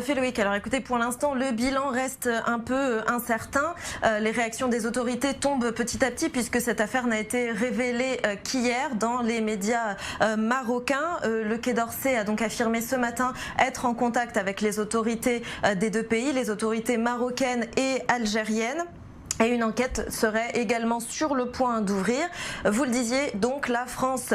Fait Loïc, alors écoutez, pour l'instant le bilan reste un peu incertain. Les réactions des autorités tombent petit à petit puisque cette affaire n'a été révélée qu'hier dans les médias marocains. Le Quai d'Orsay a donc affirmé ce matin être en contact avec les autorités des deux pays, les autorités marocaines et algériennes. Et une enquête serait également sur le point d'ouvrir. Vous le disiez, donc la France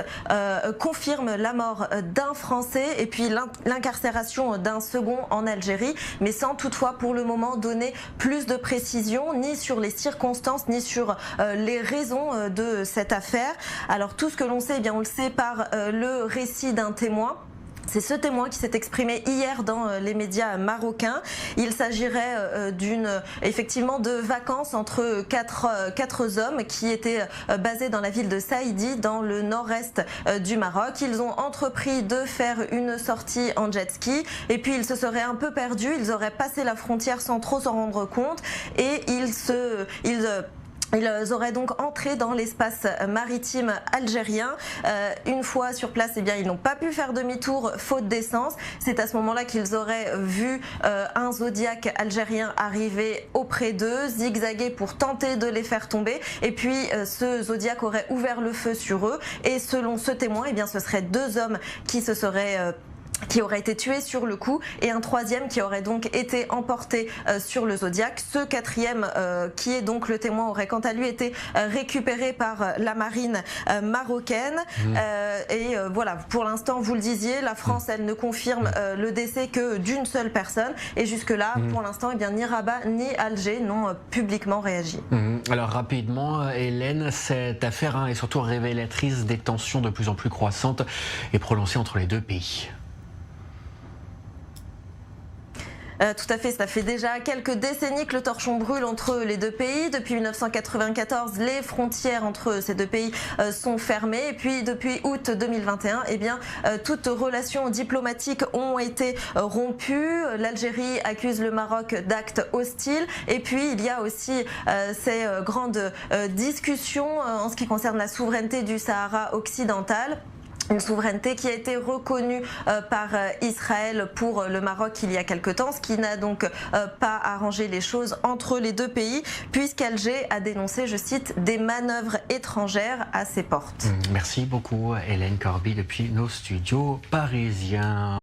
confirme la mort d'un Français et puis l'incarcération d'un second en Algérie, mais sans toutefois pour le moment donner plus de précisions ni sur les circonstances ni sur les raisons de cette affaire. Alors tout ce que l'on sait, eh bien on le sait par le récit d'un témoin. C'est ce témoin qui s'est exprimé hier dans les médias marocains. Il s'agirait effectivement de vacances entre quatre hommes qui étaient basés dans la ville de Saïdi, dans le nord-est du Maroc. Ils ont entrepris de faire une sortie en jet ski et puis ils se seraient un peu perdus. Ils auraient passé la frontière sans trop s'en rendre compte et ils auraient donc entré dans l'espace maritime algérien. Une fois sur place, eh bien, ils n'ont pas pu faire demi-tour faute d'essence. C'est à ce moment-là qu'ils auraient vu un Zodiac algérien arriver auprès d'eux, zigzaguer pour tenter de les faire tomber. Et puis ce Zodiac aurait ouvert le feu sur eux. Et selon ce témoin, eh bien, ce seraient deux hommes qui aurait été tué sur le coup et un troisième qui aurait donc été emporté sur le Zodiac. Ce quatrième qui est donc le témoin aurait quant à lui été récupéré par la marine marocaine. Voilà, pour l'instant vous le disiez, la France elle ne confirme le décès que d'une seule personne et jusque là pour l'instant eh bien ni Rabat ni Alger n'ont publiquement réagi. Alors rapidement Hélène, cette affaire est surtout révélatrice des tensions de plus en plus croissantes et prononcées entre les deux pays. Tout à fait, ça fait déjà quelques décennies que le torchon brûle entre les deux pays. Depuis 1994, les frontières entre ces deux pays sont fermées. Et puis depuis août 2021, eh bien, toutes relations diplomatiques ont été rompues. L'Algérie accuse le Maroc d'actes hostiles. Et puis il y a aussi ces grandes discussions en ce qui concerne la souveraineté du Sahara occidental. Une souveraineté qui a été reconnue par Israël pour le Maroc il y a quelque temps, ce qui n'a donc pas arrangé les choses entre les deux pays, puisqu'Alger a dénoncé, je cite, des manœuvres étrangères à ses portes. Merci beaucoup Hélène Corby depuis nos studios parisiens.